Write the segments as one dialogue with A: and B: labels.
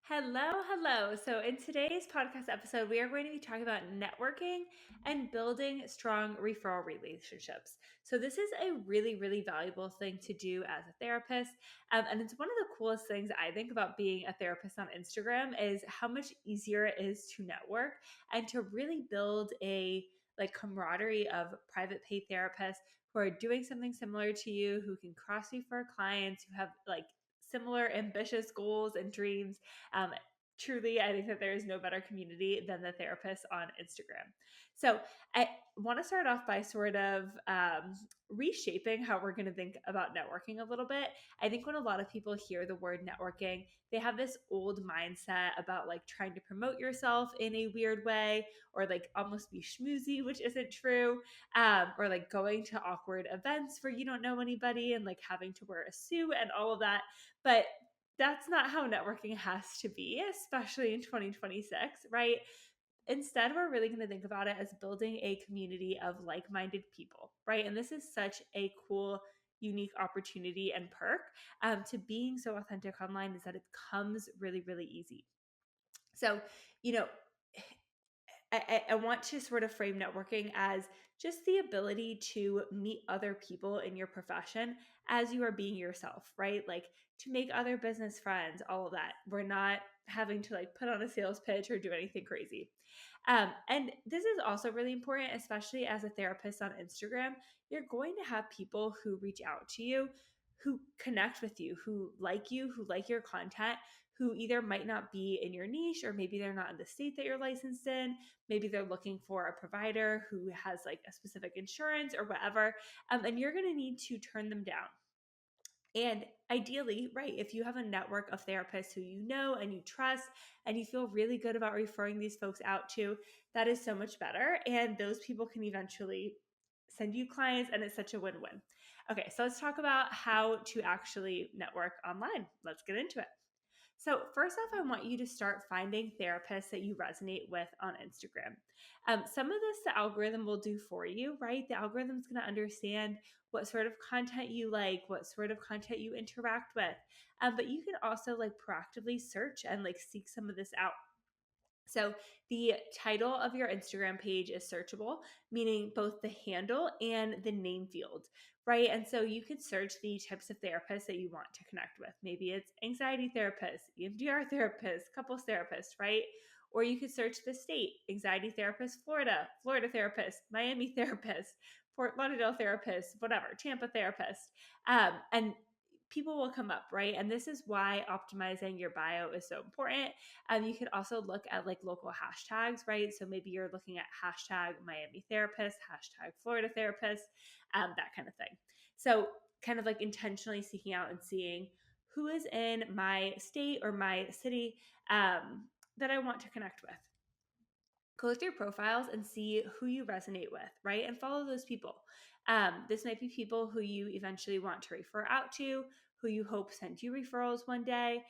A: Hello. So, in today's podcast episode, we are going to be talking about networking and building strong referral relationships. So, this is a really valuable thing to do as a therapist. And it's one of the coolest things I think about being a therapist on Instagram is how much easier it is to network and to really build a camaraderie of private pay therapists who are doing something similar to you, who can cross refer clients, who have similar ambitious goals and dreams. um, Truly, I think that there is no better community than the therapists on Instagram. So I want to start off by sort of reshaping how we're going to think about networking a little bit. I think when a lot of people hear the word networking, they have this old mindset about trying to promote yourself in a weird way or almost be schmoozy, which isn't true, or going to awkward events where you don't know anybody and having to wear a suit and all of that. But that's not how networking has to be, especially in 2026, right? Instead, we're really going to think about it as building a community of like minded people, right? And this is such a cool, unique opportunity and perk to being so authentic online is that it comes really easy. So, you know, I want to sort of frame networking as just the ability to meet other people in your profession as you are being yourself, right? Like to make other business friends, all of that. We're not having to put on a sales pitch or do anything crazy. And this is also really important, especially as a therapist on Instagram. You're going to have people who reach out to you, who connect with you, who like your content, who either might not be in your niche or maybe they're not in the state that you're licensed in. Maybe they're looking for a provider who has a specific insurance or whatever. And you're going to need to turn them down. And ideally, right, if you have a network of therapists who you know and you trust and you feel really good about referring these folks out to, that is so much better. And those people can eventually send you clients, and it's such a win win. Okay, so let's talk about how to actually network online. Let's get into it. So, first off, I want you to start finding therapists that you resonate with on Instagram. Some of this the algorithm will do for you, right? The algorithm's going to understand what sort of content you like, what sort of content you interact with. But you can also proactively search and seek some of this out. So, the title of your Instagram page is searchable, meaning both the handle and the name field, right? And so you could search the types of therapists that you want to connect with. Maybe it's anxiety therapist, EMDR therapist, couples therapist, right? Or you could search the state, anxiety therapist, Florida, Florida therapist, Miami therapist, Fort Lauderdale therapist, whatever, Tampa therapist. And people will come up, right? And this is why optimizing your bio is so important. You could also look at local hashtags, right? So maybe you're looking at hashtag Miami therapist, hashtag Florida therapist, that kind of thing. So kind of intentionally seeking out and seeing who is in my state or my city that I want to connect with. Go through profiles and see who you resonate with, right? And follow those people. This might be people who you eventually want to refer out to, who you hope send you referrals one day.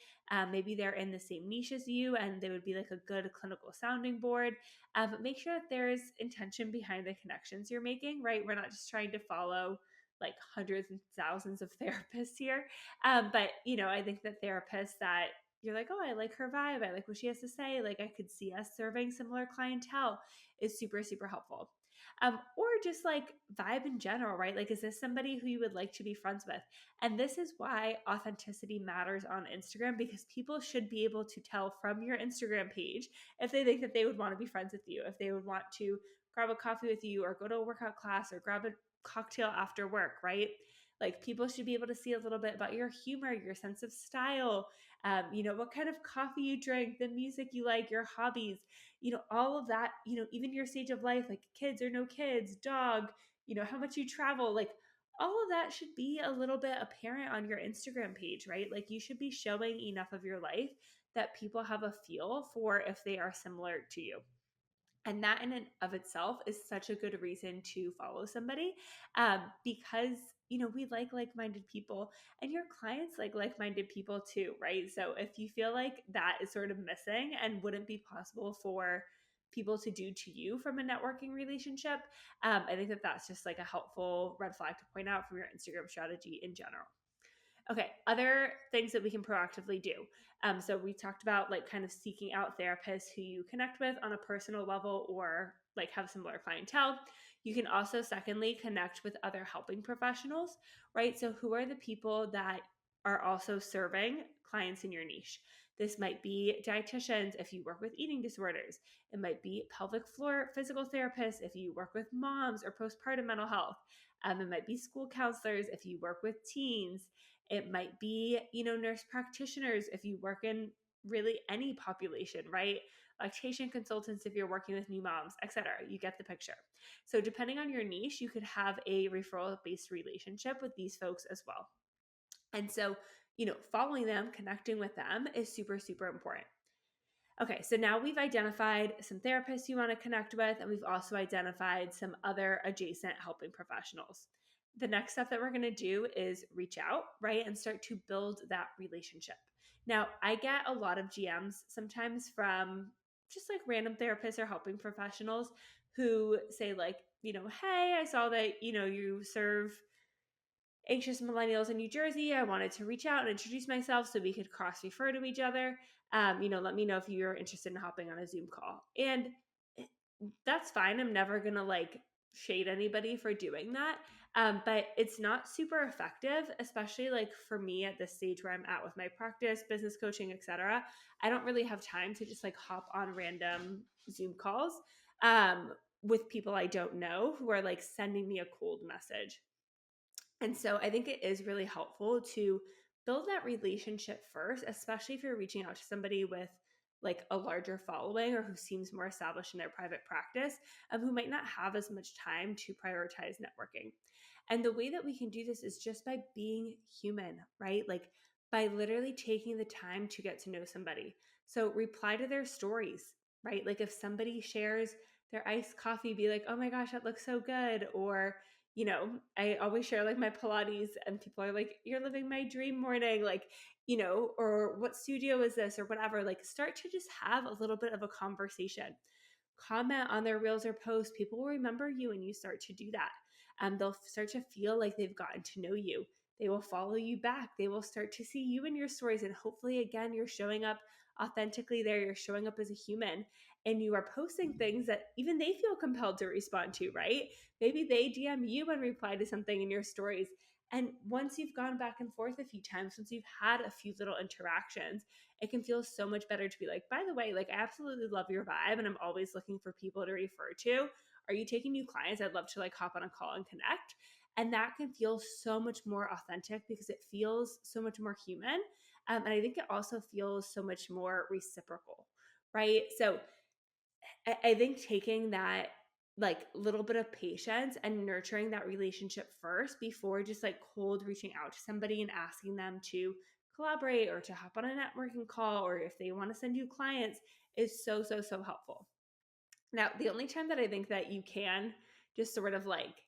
A: Maybe they're in the same niche as you and they would be a good clinical sounding board. But make sure that there's intention behind the connections you're making, right? We're not just trying to follow hundreds and thousands of therapists here. But, I think that therapists that you're like, oh, I like her vibe. I like what she has to say. I could see us serving similar clientele is super helpful. Or just vibe in general, right? Is this somebody who you would like to be friends with? And this is why authenticity matters on Instagram, because people should be able to tell from your Instagram page if they think that they would want to be friends with you, if they would want to grab a coffee with you or go to a workout class or grab a cocktail after work, right? People should be able to see a little bit about your humor, your sense of style, what kind of coffee you drink, the music you like, your hobbies, all of that, even your stage of life, kids or no kids, dog, how much you travel, all of that should be a little bit apparent on your Instagram page, right? You should be showing enough of your life that people have a feel for if they are similar to you. And that in and of itself is such a good reason to follow somebody, because we like-minded people and your clients like-minded people too, right? So if you feel like that is sort of missing and wouldn't be possible for people to do to you from a networking relationship, I think that that's just a helpful red flag to point out from your Instagram strategy in general. Okay, other things that we can proactively do. So we talked about like kind of seeking out therapists who you connect with on a personal level or like have similar clientele. You can also, secondly, connect with other helping professionals, right? So who are the people that are also serving clients in your niche? This might be dietitians if you work with eating disorders. It might be pelvic floor physical therapists if you work with moms or postpartum mental health. It might be school counselors if you work with teens. It might be, nurse practitioners if you work in really any population, right? Lactation consultants if you're working with new moms, etc. You get the picture. So depending on your niche, you could have a referral-based relationship with these folks as well. And so, following them, connecting with them is super, super important. Okay, so now we've identified some therapists you want to connect with, and we've also identified some other adjacent helping professionals. The next step that we're going to do is reach out, right, and start to build that relationship. Now, I get a lot of GMs sometimes from just like random therapists or helping professionals who say, like, hey, I saw that, you serve anxious millennials in New Jersey. I wanted to reach out and introduce myself so we could cross refer to each other. Let me know if you're interested in hopping on a Zoom call. And that's fine. I'm never going to like shade anybody for doing that. But it's not super effective, especially like for me at this stage where I'm at with my practice, business coaching, etc. I don't really have time to just like hop on random Zoom calls with people I don't know who are like sending me a cold message. And so I think it is really helpful to build that relationship first, especially if you're reaching out to somebody with like a larger following or who seems more established in their private practice, who might not have as much time to prioritize networking. And the way that we can do this is just by being human, right? Like by literally taking the time to get to know somebody. So reply to their stories, right? Like if somebody shares their iced coffee, be like, oh my gosh, that looks so good. Or, I always share like my Pilates and people are like, you're living my dream morning. Like, or what studio is this or whatever. Like start to just have a little bit of a conversation. Comment on their reels or posts. People will remember you when you start to do that. They'll start to feel like they've gotten to know you. They will follow you back. They will start to see you in your stories. And hopefully, again, you're showing up authentically there. You're showing up as a human and you are posting things that even they feel compelled to respond to, right? Maybe they DM you and reply to something in your stories. And once you've gone back and forth a few times, once you've had a few little interactions, it can feel so much better to be like, by the way, like I absolutely love your vibe and I'm always looking for people to refer to. Are you taking new clients? I'd love to like hop on a call and connect. And that can feel so much more authentic because it feels so much more human. And I think it also feels so much more reciprocal, right? So I think taking that like little bit of patience and nurturing that relationship first before just like cold reaching out to somebody and asking them to collaborate or to hop on a networking call or if they want to send you clients is so, so, so helpful. Now, the only time that I think that you can just sort of like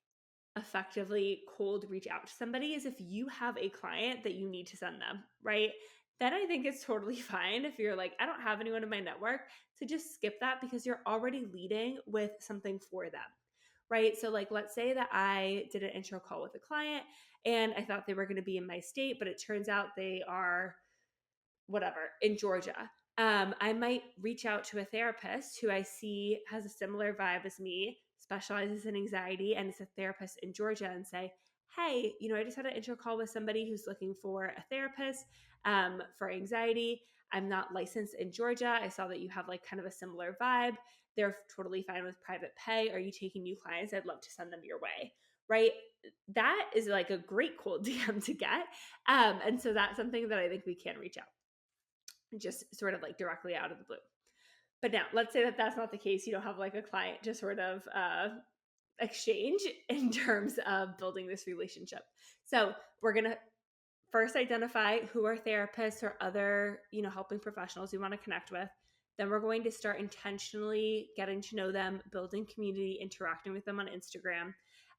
A: effectively cold reach out to somebody is if you have a client that you need to send them, right? Then I think it's totally fine if you're like, I don't have anyone in my network to just skip that because you're already leading with something for them, right? So, like, let's say that I did an intro call with a client and I thought they were going to be in my state, but it turns out they are whatever in Georgia. I might reach out to a therapist who I see has a similar vibe as me, specializes in anxiety, and is a therapist in Georgia, and say, hey, I just had an intro call with somebody who's looking for a therapist for anxiety. I'm not licensed in Georgia. I saw that you have like kind of a similar vibe. They're totally fine with private pay. Are you taking new clients? I'd love to send them your way. Right. That is like a great cool DM to get. And so that's something that I think we can reach out just sort of like directly out of the blue. But now let's say that that's not the case. You don't have like a client to sort of exchange in terms of building this relationship. So we're going to first identify who are therapists or other, helping professionals you want to connect with. Then we're going to start intentionally getting to know them, building community, interacting with them on Instagram.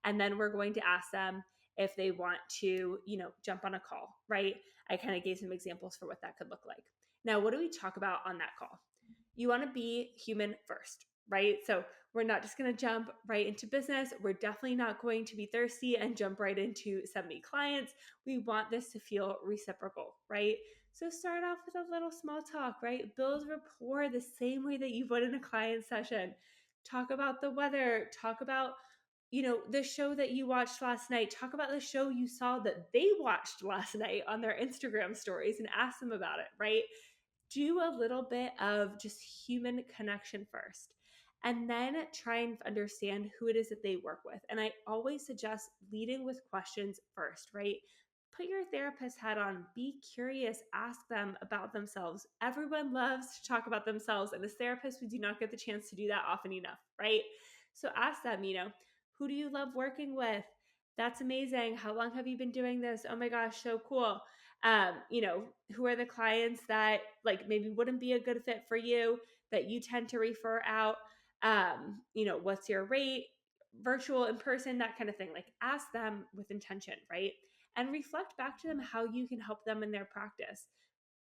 A: And then we're going to ask them if they want to, jump on a call, right? I kind of gave some examples for what that could look like. Now, what do we talk about on that call? You want to be human first, right? So we're not just going to jump right into business. We're definitely not going to be thirsty and jump right into send me clients. We want this to feel reciprocal, right? So start off with a little small talk, right? Build rapport the same way that you would in a client session. Talk about the weather, talk about the show that you watched last night. Talk about the show you saw that they watched last night on their Instagram stories and ask them about it, right? Do a little bit of just human connection first, and then try and understand who it is that they work with. And I always suggest leading with questions first, right? Put your therapist hat on, be curious, ask them about themselves. Everyone loves to talk about themselves, and as therapists, we do not get the chance to do that often enough, right? So ask them, who do you love working with? That's amazing. How long have you been doing this? Oh my gosh, so cool. Who are the clients that like maybe wouldn't be a good fit for you that you tend to refer out? What's your rate? Virtual, in person, that kind of thing. Like ask them with intention, right? And reflect back to them how you can help them in their practice.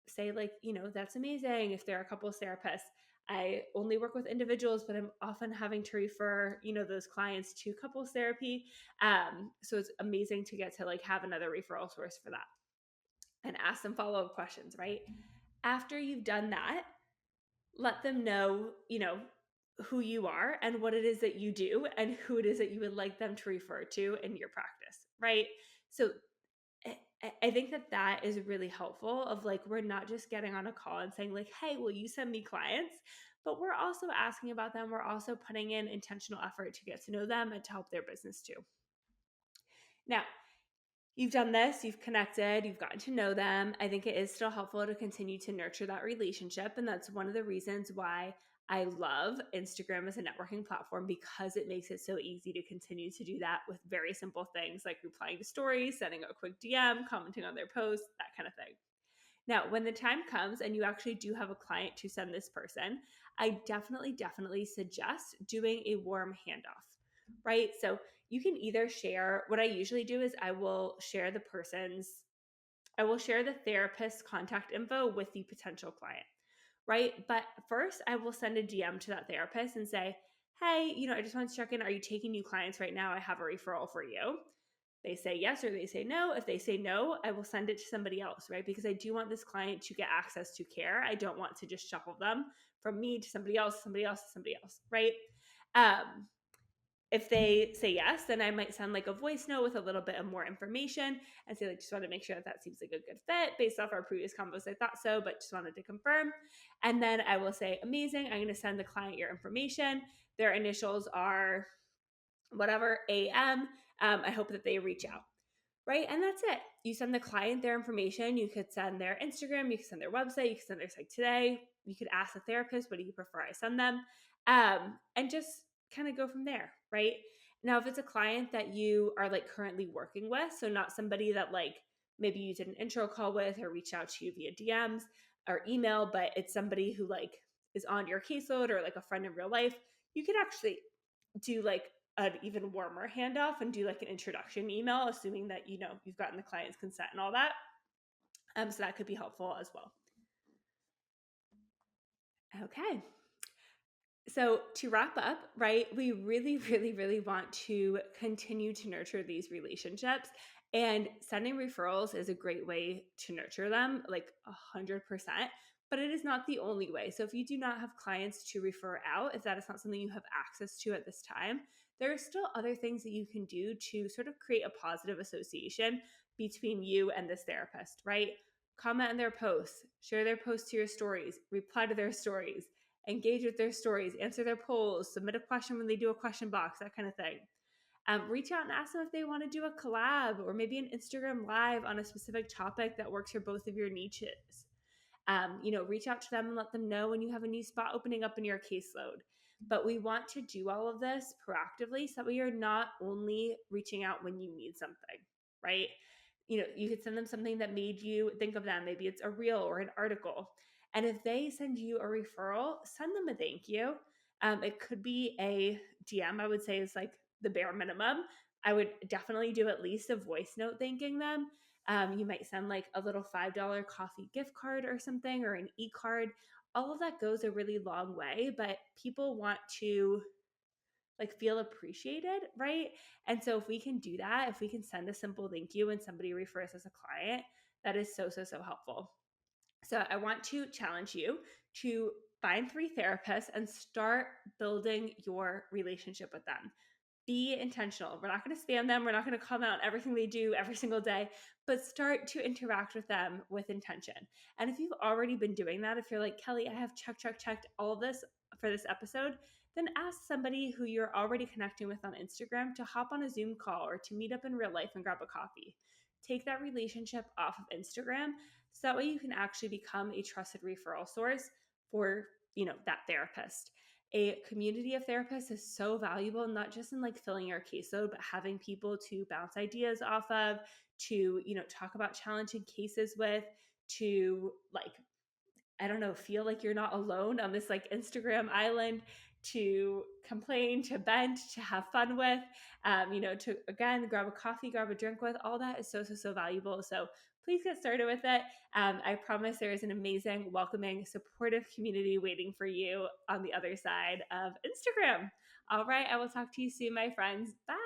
A: Say like, that's amazing. If there are a couple of therapists, I only work with individuals, but I'm often having to refer, those clients to couples therapy. So it's amazing to get to like have another referral source for that and ask them follow-up questions, right? After you've done that, let them know, who you are and what it is that you do and who it is that you would like them to refer to in your practice, right? So I think that is really helpful of like, we're not just getting on a call and saying like, hey, will you send me clients? But we're also asking about them. We're also putting in intentional effort to get to know them and to help their business too. Now, you've done this, you've connected, you've gotten to know them. I think it is still helpful to continue to nurture that relationship. And that's one of the reasons why I love Instagram as a networking platform, because it makes it so easy to continue to do that with very simple things like replying to stories, sending a quick DM, commenting on their posts, that kind of thing. Now, when the time comes and you actually do have a client to send this person, I definitely suggest doing a warm handoff, right? So you can either share, what I usually do is I will share the therapist's contact info with the potential client, right? But first, I will send a DM to that therapist and say, hey, I just want to check in. Are you taking new clients right now? I have a referral for you. They say yes or they say no. If they say no, I will send it to somebody else, right? Because I do want this client to get access to care. I don't want to just shuffle them from me to somebody else, right? Um, if they say yes, then I might send like a voice note with a little bit of more information and say, like, just want to make sure that seems like a good fit based off our previous combos. I thought so, but just wanted to confirm. And then I will say, amazing. I'm going to send the client your information. Their initials are whatever, AM. I hope that they reach out, right? And that's it. You send the client their information. You could send their Instagram. You could send their website. You could send their site today. You could ask the therapist, what do you prefer I send them? And just kind of go from there, right? Now, if it's a client that you are like currently working with, so not somebody that like maybe you did an intro call with or reach out to you via DMs or email, but it's somebody who like is on your caseload or like a friend in real life, you could actually do like an even warmer handoff and do like an introduction email, assuming that you've gotten the client's consent and all that. So that could be helpful as well. Okay. So to wrap up, right, we really want to continue to nurture these relationships, and sending referrals is a great way to nurture them, like 100%, but it is not the only way. So if you do not have clients to refer out, if that is not something you have access to at this time, there are still other things that you can do to sort of create a positive association between you and this therapist, right? Comment on their posts, share their posts to your stories, reply to their stories, engage with their stories, answer their polls, submit a question when they do a question box, that kind of thing. Reach out and ask them if they want to do a collab or maybe an Instagram live on a specific topic that works for both of your niches. Reach out to them and let them know when you have a new spot opening up in your caseload. But we want to do all of this proactively so that we are not only reaching out when you need something, right? You could send them something that made you think of them. Maybe it's a reel or an article. And if they send you a referral, send them a thank you. It could be a DM, I would say, is like the bare minimum. I would definitely do at least a voice note thanking them. You might send like a little $5 coffee gift card or something, or an e-card. All of that goes a really long way, but people want to like feel appreciated, right? And so if we can do that, if we can send a simple thank you when somebody refers as a client, that is so, so, so helpful. So I want to challenge you to find 3 therapists and start building your relationship with them. Be intentional. We're not going to spam them. We're not going to comment on everything they do every single day, but start to interact with them with intention. And if you've already been doing that, if you're like, Kelly, I have checked all of this for this episode, then ask somebody who you're already connecting with on Instagram to hop on a Zoom call or to meet up in real life and grab a coffee. Take that relationship off of Instagram so that way you can actually become a trusted referral source for, that therapist. A community of therapists is so valuable, not just in like filling your caseload, but having people to bounce ideas off of, to, talk about challenging cases with, to like, I don't know, feel like you're not alone on this like Instagram island, to complain, to vent, to have fun with, to again, grab a coffee, grab a drink with. All that is so, so, so valuable. So please get started with it. I promise there is an amazing, welcoming, supportive community waiting for you on the other side of Instagram. All right. I will talk to you soon, my friends. Bye.